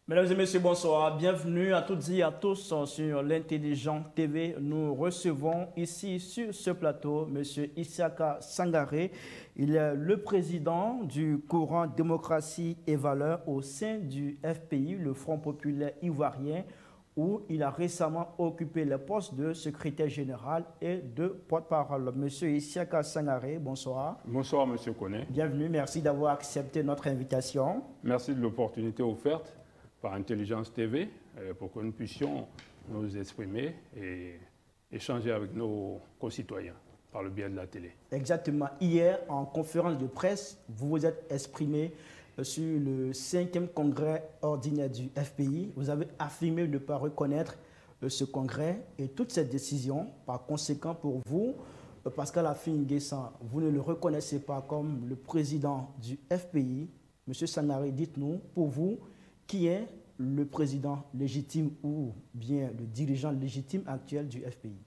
Mesdames et messieurs, bonsoir. Bienvenue à toutes et à tous sur l'Intelligent TV. Nous recevons ici sur ce plateau M. Isiaka Sangaré. Il est le président du courant Démocratie et Valeurs au sein du FPI, le Front populaire ivoirien, où il a récemment occupé le poste de secrétaire général et de porte-parole. M. Isiaka Sangaré, bonsoir. Bonsoir, M. Koné. Bienvenue, merci d'avoir accepté notre invitation. Merci de l'opportunité offerte par Intelligence TV pour que nous puissions nous exprimer et échanger avec nos concitoyens par le biais de la télé. Exactement. Hier, en conférence de presse, vous vous êtes exprimé sur le 5e congrès ordinaire du FPI. Vous avez affirmé ne pas reconnaître ce congrès et toutes ces décisions. Par conséquent, pour vous, Pascal Affi-N'Guessan, vous ne le reconnaissez pas comme le président du FPI. Monsieur Sangaré, dites-nous, pour vous, qui est le président légitime ou bien le dirigeant légitime actuel du FPI?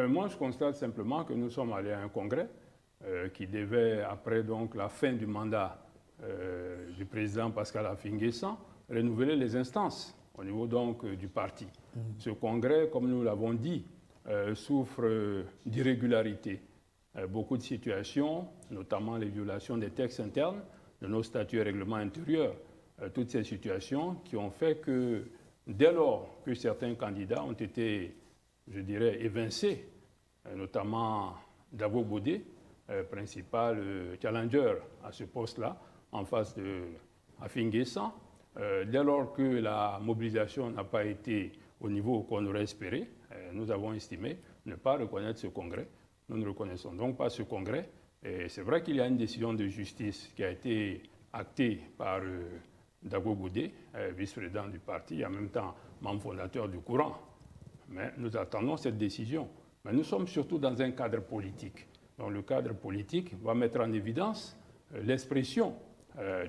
Moi, je constate simplement que nous sommes allés à un congrès qui devait, après donc, la fin du mandat du président Pascal Affi-N'Guessan, renouveler les instances au niveau donc, du parti. Ce congrès, comme nous l'avons dit, souffre d'irrégularités. Beaucoup de situations, notamment les violations des textes internes, de nos statuts et règlements intérieurs, toutes ces situations qui ont fait que dès lors que certains candidats ont été, je dirais, évincés, notamment Davo Bodé, principal challenger à ce poste-là, en face de Affi-N'Guessan, dès lors que la mobilisation n'a pas été au niveau qu'on aurait espéré, nous avons estimé ne pas reconnaître ce congrès. Nous ne reconnaissons donc pas ce congrès. Et c'est vrai qu'il y a une décision de justice qui a été actée par Davo Bodé, vice-président du parti, et en même temps membre fondateur du courant. Mais nous attendons cette décision. Mais nous sommes surtout dans un cadre politique. Donc le cadre politique va mettre en évidence l'expression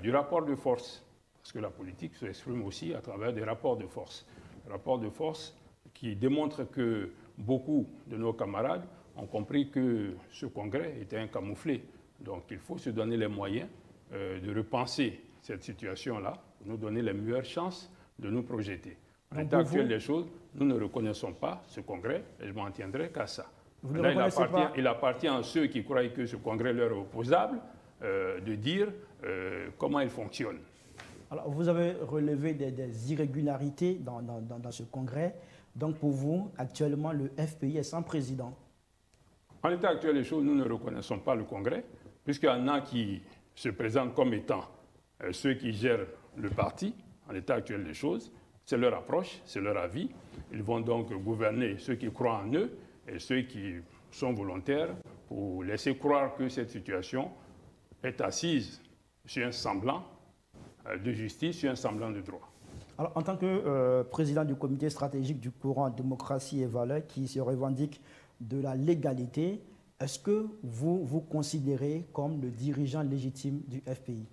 du rapport de force. Parce que la politique s'exprime aussi à travers des rapports de force. Des rapports de force qui démontrent que beaucoup de nos camarades ont compris que ce congrès était un camouflet. Donc il faut se donner les moyens de repenser cette situation-là, pour nous donner les meilleures chances de nous projeter. En l'état actuel des choses, nous ne reconnaissons pas ce congrès et je m'en tiendrai qu'à ça. Il appartient à ceux qui croient que ce congrès leur est opposable de dire comment il fonctionne. Alors, vous avez relevé des irrégularités dans ce congrès. Donc, pour vous, actuellement, le FPI est sans président. En l'état actuel des choses, nous ne reconnaissons pas le congrès, puisqu'il y en a qui se présentent comme étant ceux qui gèrent le parti. En l'état actuel des choses, c'est leur approche, c'est leur avis. Ils vont donc gouverner ceux qui croient en eux et ceux qui sont volontaires pour laisser croire que cette situation est assise sur un semblant de justice, sur un semblant de droit. Alors, en tant que président du comité stratégique du courant Démocratie et Valeurs qui se revendique de la légalité, est-ce que vous vous considérez comme le dirigeant légitime du FPI?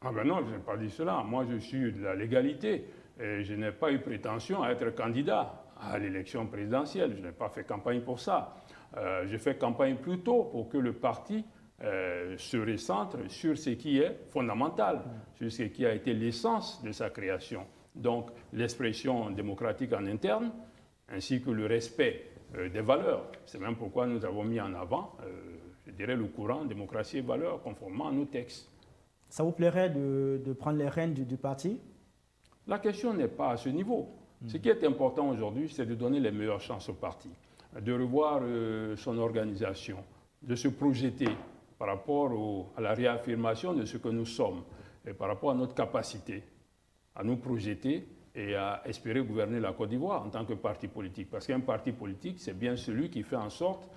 Ah ben non, je n'ai pas dit cela. Moi, je suis de la légalité et je n'ai pas eu prétention à être candidat à l'élection présidentielle. Je n'ai pas fait campagne pour ça. J'ai fait campagne plutôt pour que le parti se recentre sur ce qui est fondamental, sur ce qui a été l'essence de sa création. Donc, l'expression démocratique en interne, ainsi que le respect des valeurs. C'est même pourquoi nous avons mis en avant, je dirais, le courant démocratie et valeurs, conformément à nos textes. Ça vous plairait de prendre les rênes du parti? La question n'est pas à ce niveau. Ce qui est important aujourd'hui, c'est de donner les meilleures chances au parti, de revoir son organisation, de se projeter par rapport à la réaffirmation de ce que nous sommes et par rapport à notre capacité à nous projeter et à espérer gouverner la Côte d'Ivoire en tant que parti politique. Parce qu'un parti politique, c'est bien celui qui fait en sorte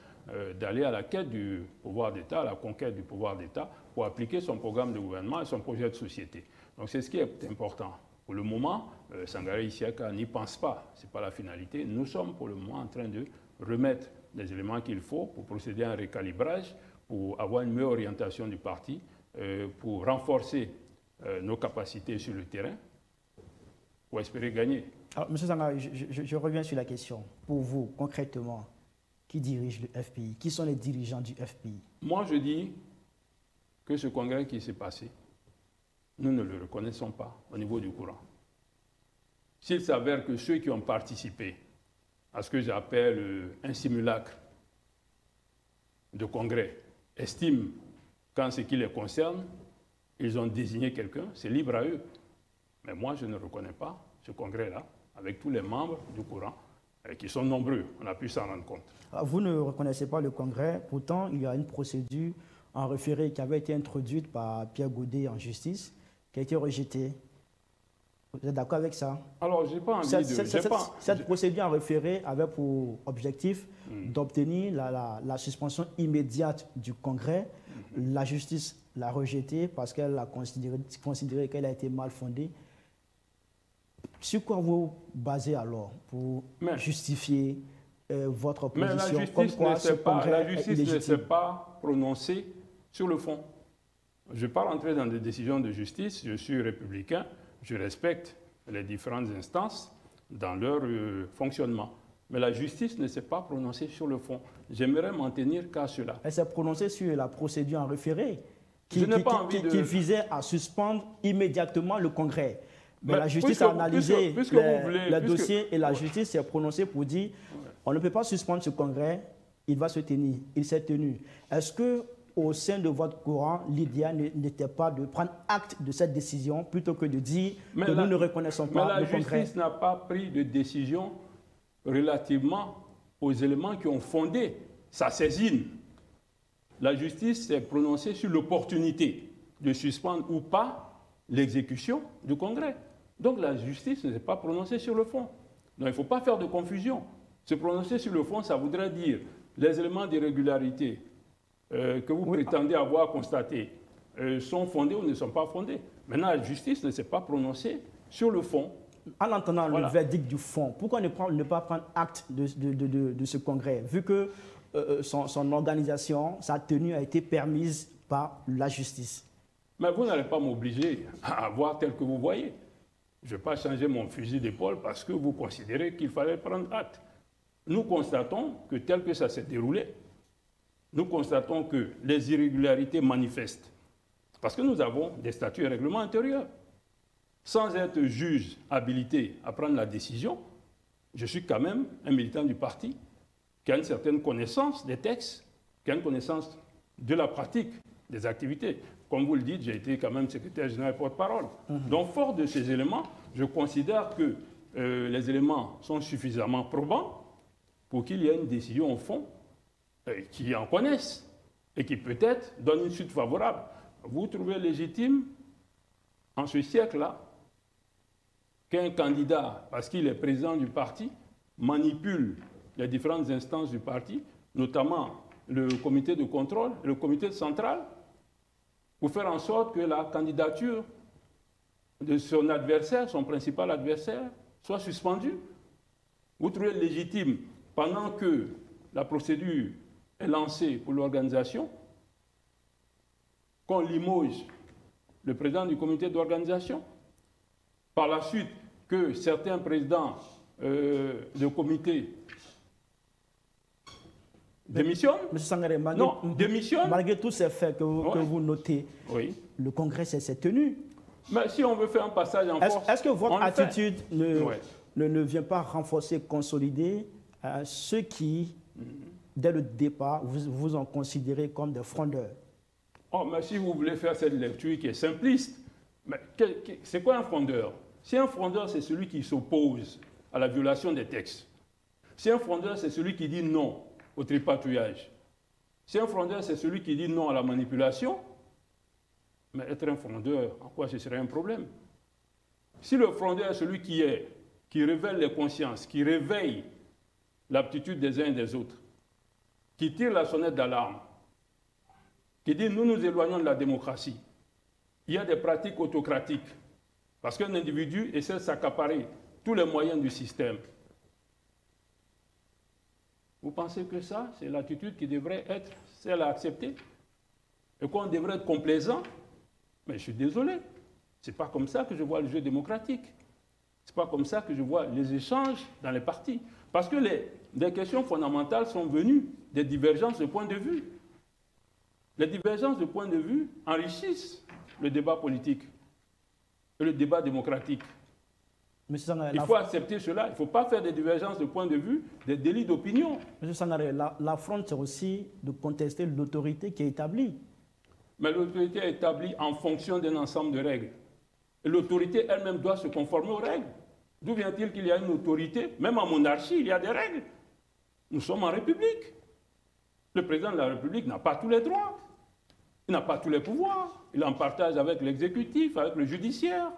d'aller à la quête du pouvoir d'État, à la conquête du pouvoir d'État, pour appliquer son programme de gouvernement et son projet de société. Donc c'est ce qui est important. Pour le moment, Sangaré Isiaka n'y pense pas, ce n'est pas la finalité. Nous sommes pour le moment en train de remettre les éléments qu'il faut pour procéder à un récalibrage, pour avoir une meilleure orientation du parti, pour renforcer nos capacités sur le terrain, pour espérer gagner. Alors, M. Sangaré, je reviens sur la question. Pour vous, concrètement, qui dirige le FPI? Qui sont les dirigeants du FPI? Moi, je dis que ce congrès qui s'est passé, nous ne le reconnaissons pas au niveau du courant. s'il s'avère que ceux qui ont participé à ce que j'appelle un simulacre de congrès estiment qu'en ce qui les concerne, ils ont désigné quelqu'un, c'est libre à eux. Mais moi, je ne reconnais pas ce congrès-là, avec tous les membres du courant, qui sont nombreux, on a pu s'en rendre compte. Vous ne reconnaissez pas le congrès, pourtant il y a une procédure en référé qui avait été introduite par Pierre Gaudet en justice, qui a été rejetée. Vous êtes d'accord avec ça? Alors, je n'ai pas envie Cette procédure en référé avait pour objectif d'obtenir la suspension immédiate du congrès. La justice l'a rejetée parce qu'elle a considéré qu'elle a été mal fondée. Sur quoi vous basez alors pour justifier votre position? La justice ne s'est pas prononcée sur le fond. Je ne vais pas rentrer dans des décisions de justice, je suis républicain, je respecte les différentes instances dans leur fonctionnement. Mais la justice ne s'est pas prononcée sur le fond. J'aimerais m'en tenir qu'à cela. Elle s'est prononcée sur la procédure en référé qui visait à suspendre immédiatement le congrès. Mais la justice a analysé le dossier et la justice s'est prononcée pour dire on ne peut pas suspendre ce congrès, il va se tenir. Il s'est tenu. Est-ce que au sein de votre courant, l'idéal n'était pas de prendre acte de cette décision plutôt que de dire que nous ne reconnaissons pas le congrès? Mais la justice n'a pas pris de décision relativement aux éléments qui ont fondé sa saisine. La justice s'est prononcée sur l'opportunité de suspendre ou pas l'exécution du congrès. Donc la justice ne s'est pas prononcée sur le fond. Donc il ne faut pas faire de confusion. Se prononcer sur le fond, ça voudrait dire les éléments d'irrégularité que vous prétendez avoir constatés sont fondés ou ne sont pas fondés. Maintenant, la justice ne s'est pas prononcée sur le fond. En entendant le verdict du fond, pourquoi ne pas prendre acte de ce congrès, vu que son organisation, sa tenue a été permise par la justice? Mais vous n'allez pas m'obliger à voir tel que vous voyez. Je ne vais pas changer mon fusil d'épaule parce que vous considérez qu'il fallait prendre acte. Nous constatons que tel que ça s'est déroulé, nous constatons que les irrégularités manifestes, parce que nous avons des statuts et règlements intérieurs. Sans être juge habilité à prendre la décision, je suis quand même un militant du parti qui a une certaine connaissance des textes, qui a une connaissance de la pratique des activités. Comme vous le dites, j'ai été quand même secrétaire général et porte-parole. Donc, fort de ces éléments, je considère que les éléments sont suffisamment probants pour qu'il y ait une décision au fond qui en connaissent et qui peut-être donne une suite favorable. Vous trouvez légitime, en ce siècle-là, qu'un candidat, parce qu'il est président du parti, manipule les différentes instances du parti, notamment le comité de contrôle, le comité central, pour faire en sorte que la candidature de son adversaire, son principal adversaire, soit suspendue? Vous trouvez légitime, pendant que la procédure est lancée pour l'organisation, qu'on limoge le président du comité d'organisation? Par la suite, que certains présidents de comité démissionnent? M. Sangaré, démissionnent. Malgré tous ces faits que vous notez, le congrès s'est tenu. Mais si on veut faire un passage en force, est-ce que votre attitude ne vient pas renforcer, consolider ceux qui, dès le départ, vous ont considéré comme des frondeurs? Oh, mais si vous voulez faire cette lecture qui est simpliste, c'est quoi un frondeur? Si un frondeur, c'est celui qui s'oppose à la violation des textes. Si un frondeur, c'est celui qui dit non au tripatouillage. Si un frondeur, c'est celui qui dit non à la manipulation, mais être un frondeur, en quoi ce serait un problème? Si le frondeur est celui qui révèle les consciences, qui réveille l'aptitude des uns et des autres, qui tire la sonnette d'alarme, qui dit nous nous éloignons de la démocratie, il y a des pratiques autocratiques, parce qu'un individu essaie de s'accaparer tous les moyens du système. Vous pensez que ça, c'est l'attitude qui devrait être celle à accepter? Et qu'on devrait être complaisant? Mais je suis désolé, ce n'est pas comme ça que je vois le jeu démocratique. Ce n'est pas comme ça que je vois les échanges dans les partis. Parce que les questions fondamentales sont venues des divergences de points de vue. Les divergences de points de vue enrichissent le débat politique et le débat démocratique. Monsieur Sangaré, il faut accepter cela. Il ne faut pas faire des divergences de point de vue, des délits d'opinion. Monsieur Sangaré, l'affront, c'est aussi de contester l'autorité qui est établie. Mais l'autorité est établie en fonction d'un ensemble de règles. Et l'autorité elle-même doit se conformer aux règles. D'où vient-il qu'il y a une autorité? Même en monarchie, il y a des règles. Nous sommes en République. Le président de la République n'a pas tous les droits. Il n'a pas tous les pouvoirs. Il en partage avec l'exécutif, avec le judiciaire.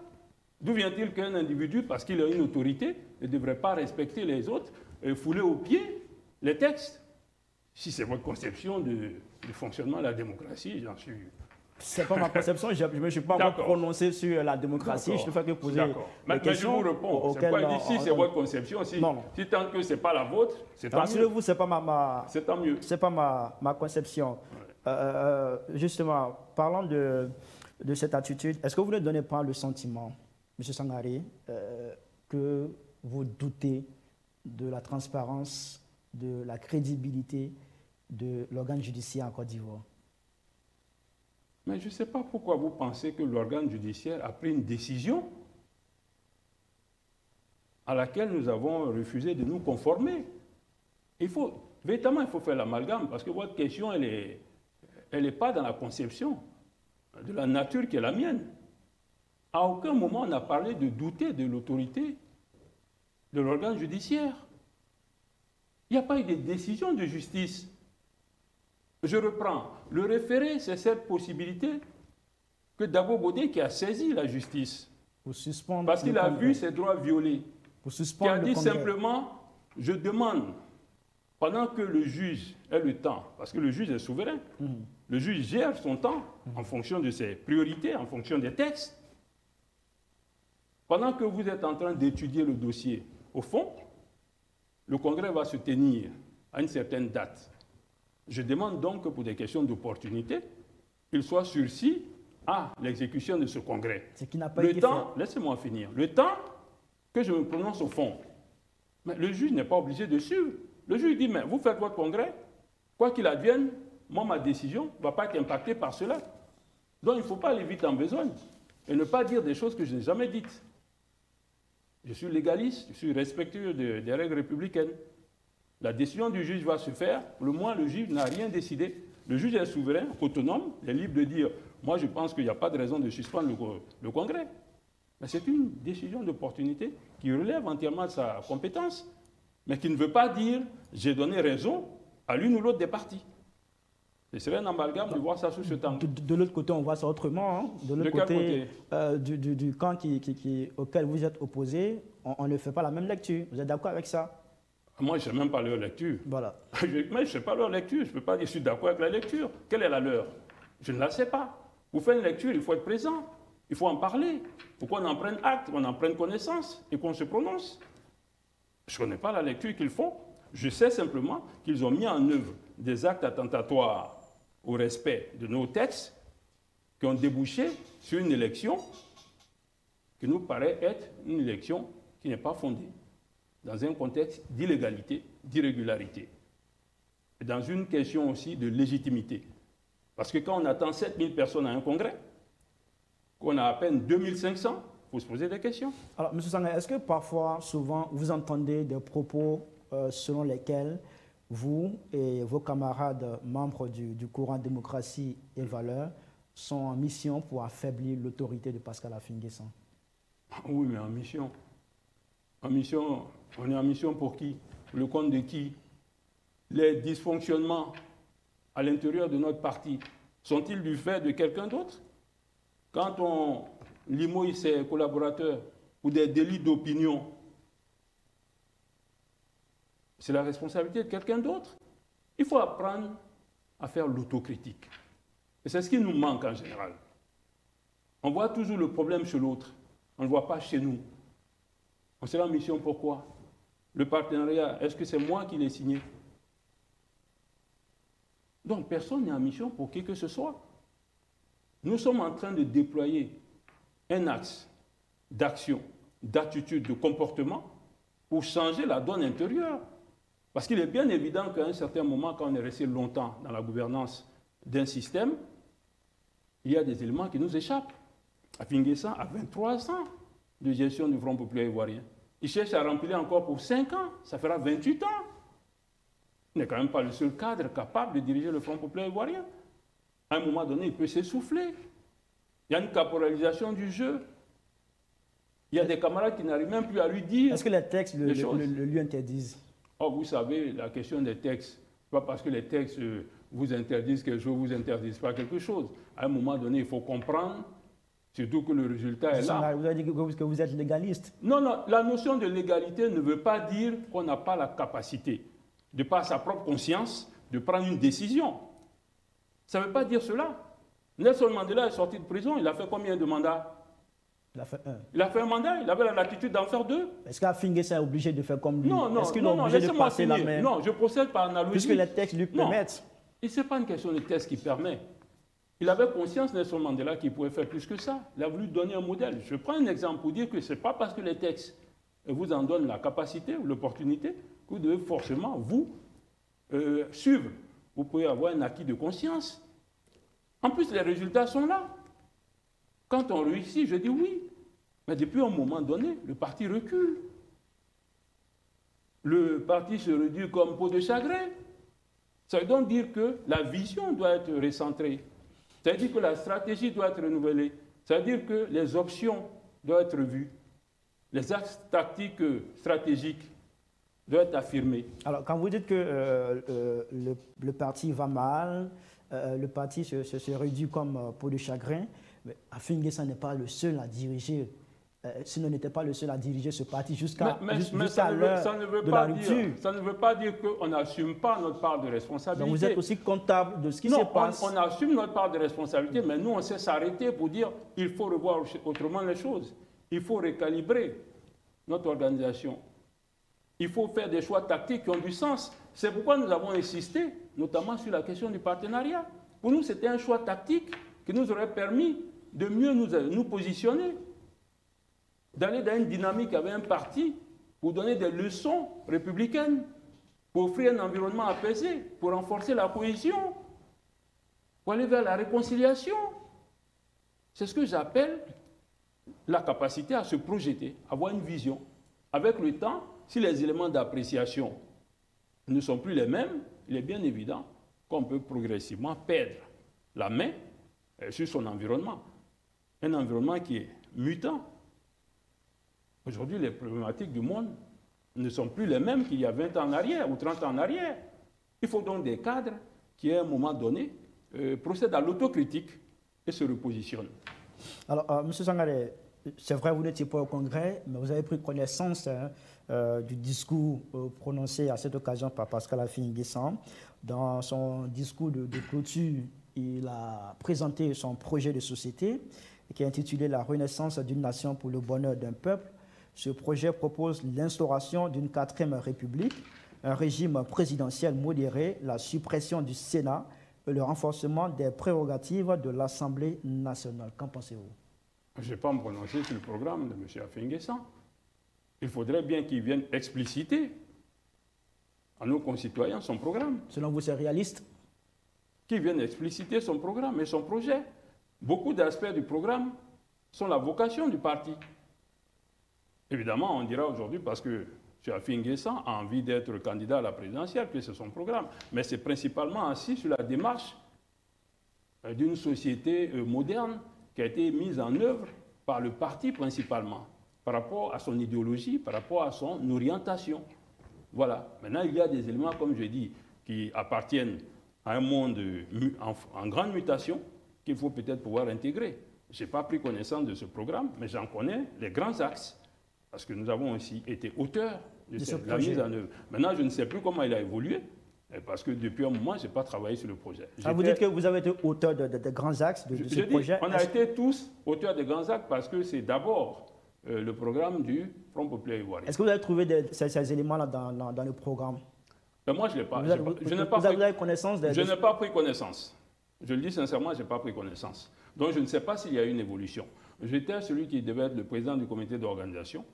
D'où vient-il qu'un individu, parce qu'il a une autorité, ne devrait pas respecter les autres et fouler aux pieds les textes? Si c'est votre conception du fonctionnement de la démocratie, j'en suis... C'est pas ma conception, je ne me suis pas encore prononcé sur la démocratie, je ne fais que poser des questions. Mais je vous réponds, c'est pas dit si c'est votre conception, si tant que ce n'est pas la vôtre, c'est tant mieux. Rassurez-vous, ce n'est pas ma conception. Ouais. Justement, parlant de cette attitude, est-ce que vous ne donnez pas le sentiment, M. Sangaré, que vous doutez de la transparence, de la crédibilité de l'organe judiciaire en Côte d'Ivoire? Mais je ne sais pas pourquoi vous pensez que l'organe judiciaire a pris une décision à laquelle nous avons refusé de nous conformer. Véritablement, il faut faire l'amalgame, parce que votre question, elle n'est pas dans la conception de la nature qui est la mienne. À aucun moment, on n'a parlé de douter de l'autorité de l'organe judiciaire. Il n'y a pas eu de décision de justice. Je reprends. Le référé, c'est cette possibilité que Dabo Bodé qui a saisi la justice. Parce qu'il a vu ses droits violés. Qui a dit simplement, je demande, pendant que le juge ait le temps, parce que le juge est souverain, le juge gère son temps en fonction de ses priorités, en fonction des textes. Pendant que vous êtes en train d'étudier le dossier au fond, le Congrès va se tenir à une certaine date. Je demande donc que pour des questions d'opportunité, il soit sursis à l'exécution de ce Congrès. Ce qui n'a pas été fait. Laissez-moi finir. Le temps que je me prononce au fond, mais le juge n'est pas obligé de suivre. Le juge dit, mais vous faites votre Congrès, quoi qu'il advienne, moi, ma décision ne va pas être impactée par cela. Donc, il ne faut pas aller vite en besogne et ne pas dire des choses que je n'ai jamais dites. Je suis légaliste, je suis respectueux des règles républicaines. La décision du juge va se faire. Pour le moins, le juge n'a rien décidé. Le juge est souverain, autonome, il est libre de dire « moi, je pense qu'il n'y a pas de raison de suspendre le Congrès ». Mais c'est une décision d'opportunité qui relève entièrement de sa compétence, mais qui ne veut pas dire « j'ai donné raison à l'une ou l'autre des parties ». Ce serait un amalgame de voir ça sous ce temps. De l'autre côté, on voit ça autrement. Hein. De l'autre côté, du camp auquel vous êtes opposé, on ne fait pas la même lecture. Vous êtes d'accord avec ça? Moi, je ne sais même pas leur lecture. Voilà. Mais je ne sais pas leur lecture. Je ne peux pas dire que je suis d'accord avec la lecture. Quelle est la leur? Je ne la sais pas. Pour faire une lecture, il faut être présent. Il faut en parler. Pour qu'on en prenne acte, qu'on en prenne connaissance et qu'on se prononce. Je ne connais pas la lecture qu'ils font. Je sais simplement qu'ils ont mis en œuvre des actes attentatoires au respect de nos textes qui ont débouché sur une élection qui nous paraît être une élection qui n'est pas fondée, dans un contexte d'illégalité, d'irrégularité, et dans une question aussi de légitimité. Parce que quand on attend 7000 personnes à un congrès, qu'on a à peine 2500, il faut se poser des questions. Alors, M. Sangaré, est-ce que parfois, souvent, vous entendez des propos selon lesquels vous et vos camarades membres du courant démocratie et valeurs sont en mission pour affaiblir l'autorité de Pascal Affi-N'Guessan? Oui, mais en mission. En mission, on est en mission pour qui? Pour le compte de qui? Les dysfonctionnements à l'intérieur de notre parti sont-ils du fait de quelqu'un d'autre? Quand on limoge ses collaborateurs pour des délits d'opinion, c'est la responsabilité de quelqu'un d'autre. Il faut apprendre à faire l'autocritique. Et c'est ce qui nous manque en général. On voit toujours le problème chez l'autre. On ne le voit pas chez nous. On sera en mission pourquoi? Le partenariat, est-ce que c'est moi qui l'ai signé? Donc personne n'est en mission pour qui que ce soit. Nous sommes en train de déployer un axe d'action, d'attitude, de comportement pour changer la donne intérieure. Parce qu'il est bien évident qu'à un certain moment, quand on est resté longtemps dans la gouvernance d'un système, il y a des éléments qui nous échappent. Affi-N'Guessan a 23 ans. de gestion du Front populaire ivoirien. Il cherche à remplir encore pour 5 ans, ça fera 28 ans. Il n'est quand même pas le seul cadre capable de diriger le Front populaire ivoirien. À un moment donné, il peut s'essouffler. Il y a une caporalisation du jeu. Il y a des camarades qui n'arrivent même plus à lui dire. Est-ce que les textes le lui interdisent? Oh, vous savez, la question des textes, pas parce que les textes vous interdisent quelque chose, vous interdisent pas quelque chose. À un moment donné, il faut comprendre, surtout que le résultat est là. Vous avez dit que vous êtes légaliste. Non, non, la notion de légalité ne veut pas dire qu'on n'a pas la capacité, de par sa propre conscience, de prendre une décision. Ça ne veut pas dire cela. Nelson Mandela est sorti de prison, il a fait combien de mandats? Il a fait un. Il a fait un mandat, il avait la latitude d'en faire 2. Est-ce qu'Afinguessa est obligé de faire comme lui? Non, non, est-ce qu'il est non, obligé de passer la main? Non, je procède par analogie. Puisque les textes lui permettent. Et ce n'est pas une question de texte qui permet. Il avait conscience, Nelson Mandela, qu'il pouvait faire plus que ça. Il a voulu donner un modèle. Je prends un exemple pour dire que ce n'est pas parce que les textes vous en donnent la capacité ou l'opportunité que vous devez forcément, vous, suivre. Vous pouvez avoir un acquis de conscience. En plus, les résultats sont là. Quand on réussit, je dis oui. Mais depuis un moment donné, le parti recule. Le parti se réduit comme peau de chagrin. Ça veut donc dire que la vision doit être recentrée. Ça veut dire que la stratégie doit être renouvelée. Ça veut dire que les options doivent être vues. Les axes tactiques stratégiques doivent être affirmés. Alors, quand vous dites que le parti va mal, le parti se réduit comme peau de chagrin, Afinguessa n'est pas le seul à diriger. S'il n'était pas le seul à diriger ce parti jusqu'à l'heure de la rupture. Ça ne veut pas dire qu'on n'assume pas notre part de responsabilité. Donc vous êtes aussi comptable de ce qui se passe. On assume notre part de responsabilité, mais nous, on sait s'arrêter pour dire qu'il faut revoir autrement les choses. Il faut recalibrer notre organisation. Il faut faire des choix tactiques qui ont du sens. C'est pourquoi nous avons insisté, notamment sur la question du partenariat. Pour nous, c'était un choix tactique qui nous aurait permis de mieux nous positionner, d'aller dans une dynamique avec un parti pour donner des leçons républicaines, pour offrir un environnement apaisé, pour renforcer la cohésion, pour aller vers la réconciliation. C'est ce que j'appelle la capacité à se projeter, avoir une vision. Avec le temps, si les éléments d'appréciation ne sont plus les mêmes, il est bien évident qu'on peut progressivement perdre la main sur son environnement. Un environnement qui est mutant. Aujourd'hui, les problématiques du monde ne sont plus les mêmes qu'il y a 20 ans en arrière ou 30 ans en arrière. Il faut donc des cadres qui, à un moment donné, procèdent à l'autocritique et se repositionnent. Alors, M. Sangaré, c'est vrai, vous n'étiez pas au Congrès, mais vous avez pris connaissance du discours prononcé à cette occasion par Pascal Affi-N'Guessan. Dans son discours de clôture, il a présenté son projet de société qui est intitulé « La renaissance d'une nation pour le bonheur d'un peuple ». Ce projet propose l'instauration d'une 4e République, un régime présidentiel modéré, la suppression du Sénat et le renforcement des prérogatives de l'Assemblée nationale. Qu'en pensez-vous? Je ne vais pas me prononcer sur le programme de M. Affi-N'Guessan. Il faudrait bien qu'il vienne expliciter à nos concitoyens son programme. Selon vous, c'est réaliste? Qu'il vienne expliciter son programme et son projet. Beaucoup d'aspects du programme sont la vocation du parti. Évidemment, on dira aujourd'hui, parce que M. Affi-N'Guessan a envie d'être candidat à la présidentielle, que c'est son programme. Mais c'est principalement assis sur la démarche d'une société moderne qui a été mise en œuvre par le parti principalement, par rapport à son idéologie, par rapport à son orientation. Voilà. Maintenant, il y a des éléments, comme je dis, qui appartiennent à un monde en grande mutation qu'il faut peut-être pouvoir intégrer. Je n'ai pas pris connaissance de ce programme, mais j'en connais les grands axes. Parce que nous avons aussi été auteurs de la mise en œuvre. Maintenant, je ne sais plus comment il a évolué, parce que depuis un moment, je n'ai pas travaillé sur le projet. Vous dites que vous avez été auteur de grands axes de ce projet. On a été tous auteurs de grands axes parce que c'est d'abord le programme du Front populaire ivoirien. Est-ce que vous avez trouvé ces éléments-là dans le programme? Moi, je ne l'ai pas. Vous avez connaissance Je n'ai pas pris connaissance. Je le dis sincèrement, je n'ai pas pris connaissance. Donc, je ne sais pas s'il y a eu une évolution. J'étais celui qui devait être le président du comité d'organisation.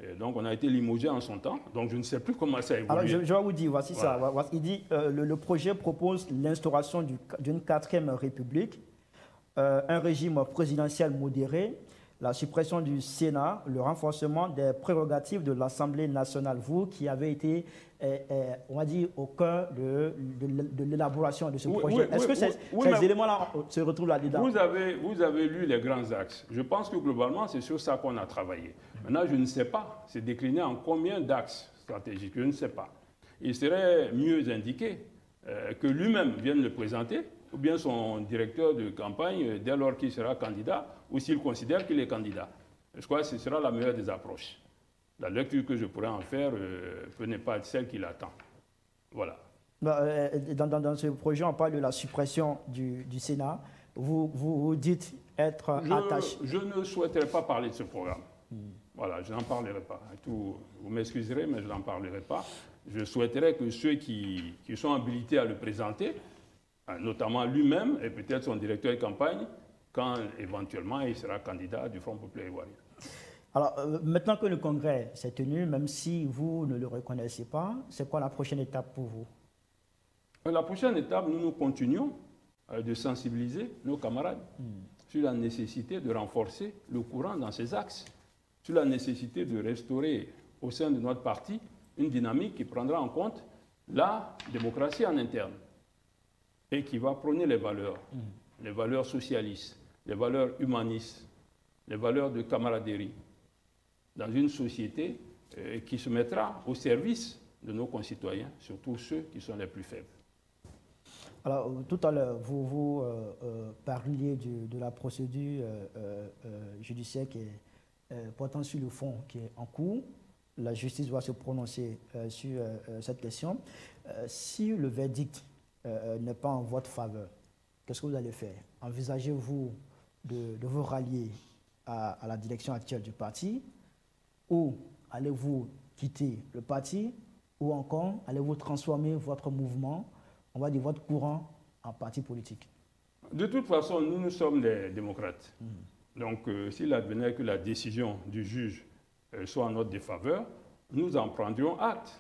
Et donc, on a été limogé en son temps. Donc, je ne sais plus comment ça a évolué. Alors, je vais vous dire, voici ça. Il dit le projet propose l'instauration d'une 4e République, un régime présidentiel modéré, la suppression du Sénat, le renforcement des prérogatives de l'Assemblée nationale. Vous qui avez été, on va dire, au cœur de l'élaboration de ce projet. Est-ce que ces éléments-là se retrouvent là-dedans? Vous avez lu les grands axes. Je pense que globalement, c'est sur ça qu'on a travaillé. Maintenant, je ne sais pas, c'est décliné en combien d'axes stratégiques, je ne sais pas. Il serait mieux indiqué que lui-même vienne le présenter, ou bien son directeur de campagne, dès lors qu'il sera candidat, ou s'il considère qu'il est candidat. Je crois que ce sera la meilleure des approches. La lecture que je pourrais en faire peut ne pas être celle qu'il attend. Voilà. Dans ce projet, on parle de la suppression du Sénat. Vous dites être attaché. Je ne souhaiterais pas parler de ce programme. Voilà, je n'en parlerai pas. Vous m'excuserez, mais je n'en parlerai pas. Je souhaiterais que ceux qui sont habilités à le présenter, notamment lui-même et peut-être son directeur de campagne, quand éventuellement il sera candidat du Front populaire ivoirien. Alors, maintenant que le congrès s'est tenu, même si vous ne le reconnaissez pas, c'est quoi la prochaine étape pour vous? La prochaine étape, nous continuons de sensibiliser nos camarades sur la nécessité de renforcer le courant dans ces axes, sur la nécessité de restaurer au sein de notre parti une dynamique qui prendra en compte la démocratie en interne et qui va prôner les valeurs socialistes, les valeurs humanistes, les valeurs de camaraderie, dans une société qui se mettra au service de nos concitoyens, surtout ceux qui sont les plus faibles. Alors, tout à l'heure, vous parliez de la procédure judiciaire qui est portant sur le fond, qui est en cours. La justice doit se prononcer sur cette question. Si le verdict n'est pas en votre faveur, qu'est-ce que vous allez faire? Envisagez-vous de vous rallier à la direction actuelle du parti, ou allez-vous quitter le parti, ou encore allez-vous transformer votre mouvement, on va dire votre courant, en parti politique? De toute façon, nous sommes des démocrates. Donc, s'il advenait que la décision du juge soit en notre défaveur, nous en prendrions acte.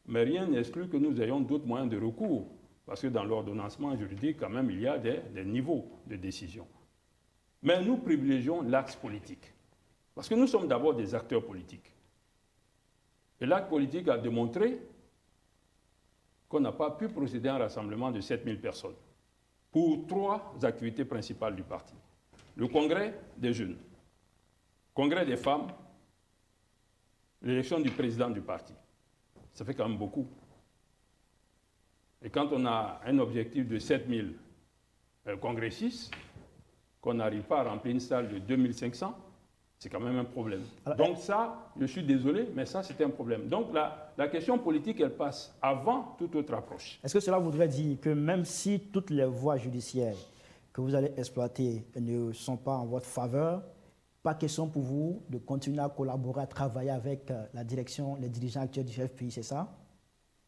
Mais rien n'exclut que nous ayons d'autres moyens de recours. Parce que dans l'ordonnancement juridique, quand même, il y a des niveaux de décision. Mais nous privilégions l'axe politique. Parce que nous sommes d'abord des acteurs politiques. Et l'acte politique a démontré qu'on n'a pas pu procéder à un rassemblement de 7000 personnes pour 3 activités principales du parti. Le congrès des jeunes, le congrès des femmes, l'élection du président du parti. Ça fait quand même beaucoup. Et quand on a un objectif de 7000 congressistes, qu'on n'arrive pas à remplir une salle de 2500, c'est quand même un problème. Alors, donc ça, je suis désolé, mais ça, c'est un problème. Donc la question politique, elle passe avant toute autre approche. Est-ce que cela voudrait dire que même si toutes les voies judiciaires que vous allez exploiter ne sont pas en votre faveur, pas question pour vous de continuer à collaborer, à travailler avec la direction, les dirigeants actuels du FPI, c'est ça?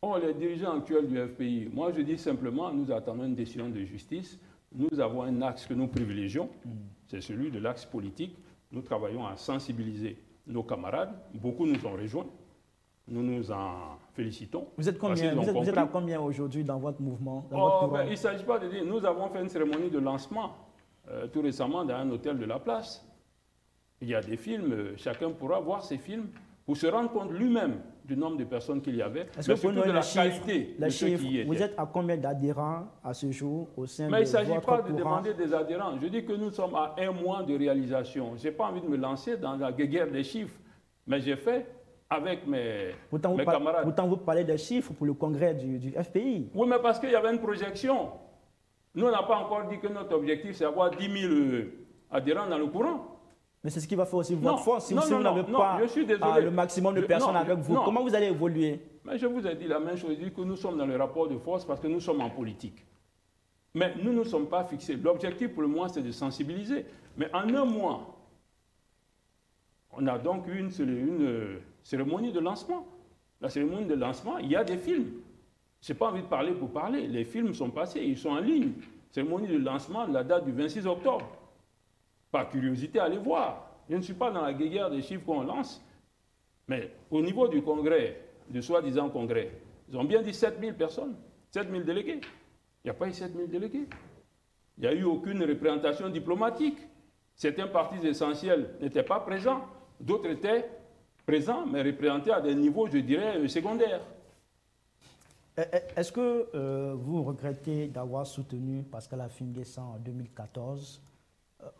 Oh, les dirigeants actuels du FPI, moi je dis simplement, nous attendons une décision de justice. Nous avons un axe que nous privilégions, c'est celui de l'axe politique. Nous travaillons à sensibiliser nos camarades. Beaucoup nous ont rejoints. Nous nous en félicitons. Vous êtes combien? Vous êtes à combien aujourd'hui dans votre mouvement, il ne s'agit pas de dire... Nous avons fait une cérémonie de lancement tout récemment dans un hôtel de la place. Il y a des films, chacun pourra voir ces films pour se rendre compte lui-même du nombre de personnes qu'il y avait, mais surtout de la qualité de ceux qui y étaient. Vous êtes à combien d'adhérents à ce jour au sein de votre courant? Mais il ne s'agit pas de demander des adhérents. Je dis que nous sommes à 1 mois de réalisation. Je n'ai pas envie de me lancer dans la guerre des chiffres, mais j'ai fait avec mes camarades. Pourtant, vous parlez des chiffres pour le congrès du FPI. Oui, mais parce qu'il y avait une projection. Nous, on n'a pas encore dit que notre objectif, c'est d'avoir 10 000 adhérents dans le courant. Mais c'est ce qui va faire aussi votre force. Si vous n'avez pas le maximum de personnes avec vous, comment vous allez évoluer? Mais je vous ai dit la même chose, je dis que nous sommes dans le rapport de force parce que nous sommes en politique. Mais nous ne sommes pas fixés. L'objectif pour le moment, c'est de sensibiliser. Mais en 1 mois, on a donc eu une cérémonie de lancement. La cérémonie de lancement, il y a des films. Je n'ai pas envie de parler pour parler. Les films sont passés, ils sont en ligne. Cérémonie de lancement, la date du 26 octobre. Par curiosité, allez voir. Je ne suis pas dans la guéguerre des chiffres qu'on lance. Mais au niveau du congrès, du soi-disant congrès, ils ont bien dit 7000 personnes, 7000 délégués. Il n'y a pas eu 7000 délégués. Il n'y a eu aucune représentation diplomatique. Certains partis essentiels n'étaient pas présents, d'autres étaient présents, mais représentés à des niveaux, je dirais, secondaires. Est-ce que vous regrettez d'avoir soutenu Pascal Affi-N'Guessan en 2014,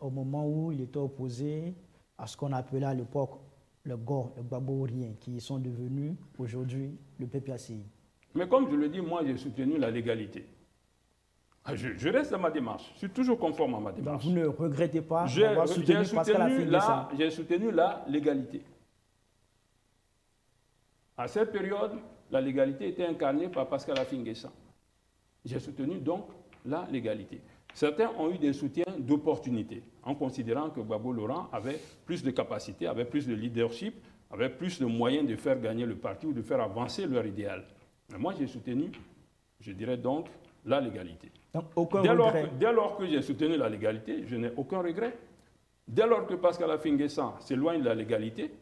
au moment où il était opposé à ce qu'on appelait à l'époque le GOR, le Gbagbo-Rien, qui sont devenus aujourd'hui le PPACI? Mais comme je le dis, moi j'ai soutenu la légalité. Je reste dans ma démarche, je suis toujours conforme à ma démarche. Donc vous ne regrettez pas d'avoir soutenu Pascal Affi-N'Guessan? J'ai soutenu la légalité. À cette période, la légalité était incarnée par Pascal Affi-N'Guessan. J'ai soutenu donc la légalité. Certains ont eu des soutiens d'opportunité, en considérant que Gbagbo Laurent avait plus de capacité, avait plus de leadership, avait plus de moyens de faire gagner le parti ou de faire avancer leur idéal. Mais moi, j'ai soutenu, je dirais donc, la légalité. Donc, aucun regret. Dès lors que j'ai soutenu la légalité, je n'ai aucun regret. Dès lors que Pascal Affi-N'Guessan s'éloigne de la légalité,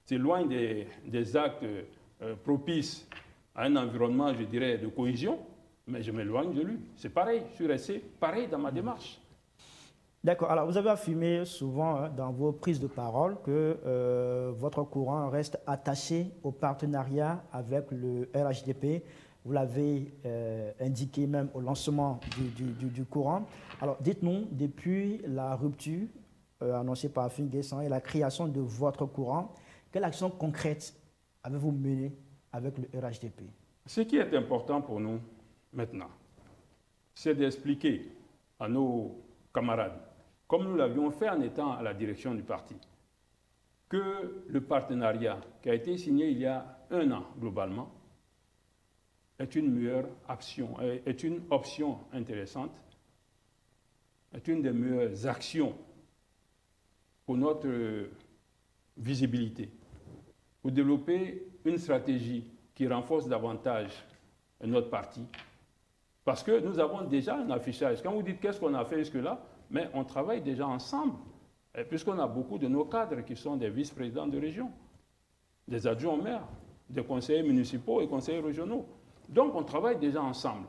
s'éloigne des actes propices à un environnement, je dirais, de cohésion, mais je m'éloigne de lui. C'est pareil, je suis resté pareil dans ma démarche. D'accord. Alors, vous avez affirmé souvent dans vos prises de parole que votre courant reste attaché au partenariat avec le RHDP. Vous l'avez indiqué même au lancement du courant. Alors, dites-nous, depuis la rupture annoncée par Affi-N'Guessan et la création de votre courant, quelle action concrète avez-vous menée avec le RHDP? Ce qui est important pour nous maintenant, c'est d'expliquer à nos camarades, comme nous l'avions fait en étant à la direction du parti, que le partenariat qui a été signé il y a 1 an globalement est une meilleure option, est une option intéressante, est une des meilleures actions pour notre visibilité, pour développer une stratégie qui renforce davantage notre parti. Parce que nous avons déjà un affichage. Quand vous dites qu'est-ce qu'on a fait jusque-là, mais on travaille déjà ensemble, puisqu'on a beaucoup de nos cadres qui sont des vice-présidents de région, des adjoints au maire, des conseillers municipaux et conseillers régionaux. Donc on travaille déjà ensemble.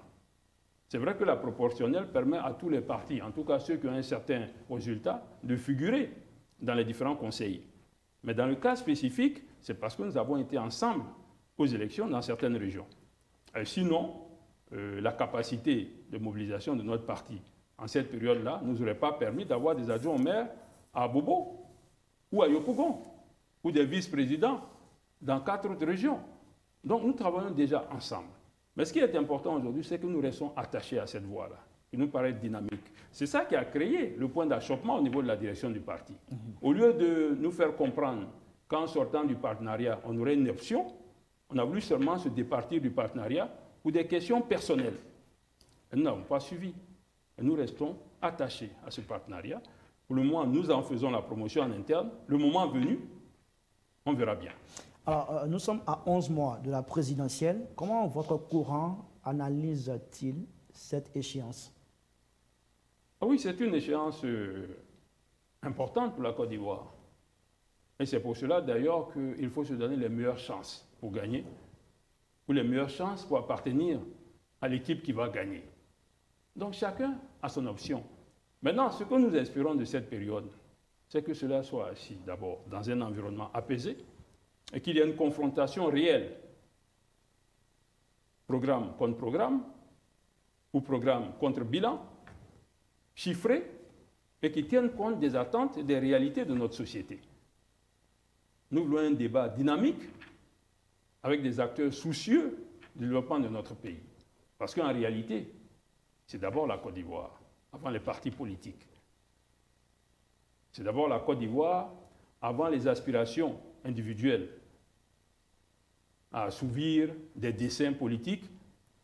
C'est vrai que la proportionnelle permet à tous les partis, en tout cas ceux qui ont un certain résultat, de figurer dans les différents conseils. Mais dans le cas spécifique, c'est parce que nous avons été ensemble aux élections dans certaines régions. Sinon, la capacité de mobilisation de notre parti en cette période-là ne nous aurait pas permis d'avoir des adjoints au maire à Bobo ou à Yopougon ou des vice-présidents dans 4 autres régions. Donc nous travaillons déjà ensemble. Mais ce qui est important aujourd'hui, c'est que nous restons attachés à cette voie-là, qui nous paraît dynamique. C'est ça qui a créé le point d'achoppement au niveau de la direction du parti. Au lieu de nous faire comprendre qu'en sortant du partenariat, on aurait une option, on a voulu seulement se départir du partenariat pour des questions personnelles. Nous n'avons pas suivi. Et nous restons attachés à ce partenariat. Pour le moment, nous en faisons la promotion en interne. Le moment venu, on verra bien. Alors, nous sommes à 11 mois de la présidentielle. Comment votre courant analyse-t-il cette échéance? Ah oui, c'est une échéance importante pour la Côte d'Ivoire. Et c'est pour cela d'ailleurs qu'il faut se donner les meilleures chances pour gagner, ou les meilleures chances pour appartenir à l'équipe qui va gagner. Donc chacun a son option. Maintenant, ce que nous espérons de cette période, c'est que cela soit assis d'abord dans un environnement apaisé et qu'il y ait une confrontation réelle, programme contre programme, ou programme contre bilan, chiffré, et qui tienne compte des attentes et des réalités de notre société. Nous voulons un débat dynamique avec des acteurs soucieux du développement de notre pays. Parce qu'en réalité, c'est d'abord la Côte d'Ivoire, avant les partis politiques. C'est d'abord la Côte d'Ivoire, avant les aspirations individuelles à assouvir des desseins politiques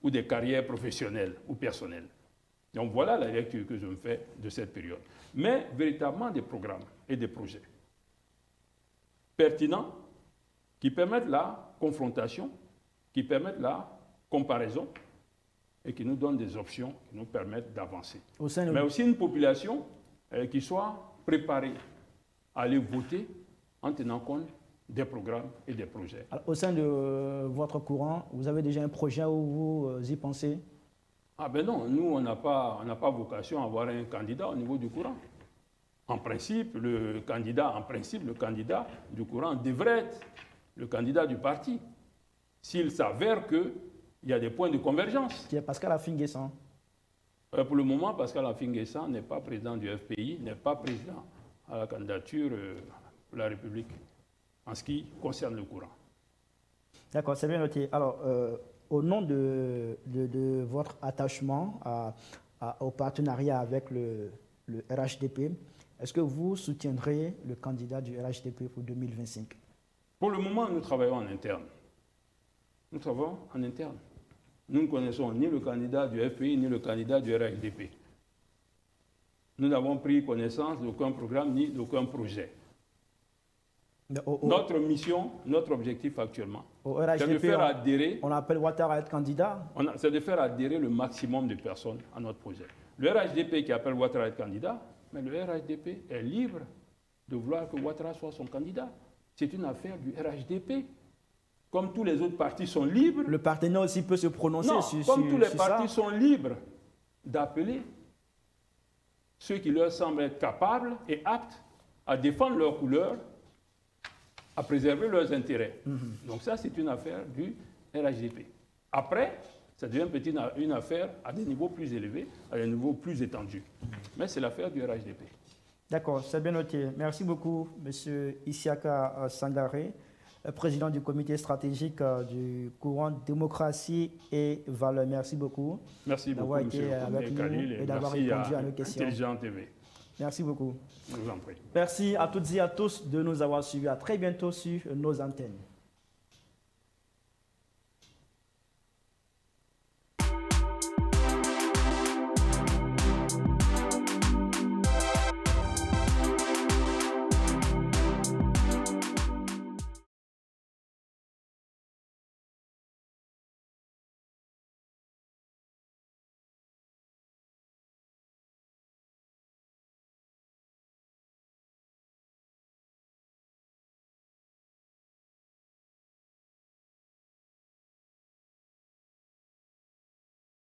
ou des carrières professionnelles ou personnelles. Donc voilà la lecture que je me fais de cette période. Mais véritablement des programmes et des projets pertinents qui permettent la confrontation, qui permettent la comparaison et qui nous donnent des options qui nous permettent d'avancer. Mais aussi une population qui soit préparée à aller voter en tenant compte des programmes et des projets. Alors, au sein de votre courant, vous avez déjà un projet où vous y pensez? Ah ben non, nous on n'a pas vocation à avoir un candidat au niveau du courant. En principe, le candidat du courant devrait être le candidat du parti, s'il s'avère qu'il y a des points de convergence. Qui est Pascal Affi-N'Guessan. Pour le moment, Pascal Affi-N'Guessan n'est pas président du FPI, n'est pas président à la candidature pour la République, en ce qui concerne le courant. D'accord, c'est bien noté. Alors, au nom de votre attachement au partenariat avec le RHDP, est-ce que vous soutiendrez le candidat du RHDP pour 2025? Pour le moment, nous travaillons en interne. Nous travaillons en interne. Nous ne connaissons ni le candidat du FPI, ni le candidat du RHDP. Nous n'avons pris connaissance d'aucun programme, ni d'aucun projet. Notre mission, notre objectif actuellement, c'est de faire adhérer... On appelle Ouattara à être candidat? C'est de faire adhérer le maximum de personnes à notre projet. Le RHDP qui appelle Ouattara à être candidat, mais le RHDP est libre de vouloir que Ouattara soit son candidat. C'est une affaire du RHDP. Comme tous les autres partis sont libres... Le partenaire aussi peut se prononcer sur ça. Comme tous les partis sont libres d'appeler ceux qui leur semblent être capables et aptes à défendre leurs couleurs, à préserver leurs intérêts. Donc ça, c'est une affaire du RHDP. Après, ça devient une affaire à des niveaux plus élevés, à des niveaux plus étendus. Mais c'est l'affaire du RHDP. D'accord, c'est bien noté. Merci beaucoup, M. Isiaka Sangaré, président du comité stratégique du courant démocratie et valeurs. Merci beaucoup. Merci beaucoup, M. Khalil, et d'avoir répondu à nos questions. Intelligent TV. Merci beaucoup. Je vous en prie. Merci à toutes et à tous de nous avoir suivis. À très bientôt sur nos antennes.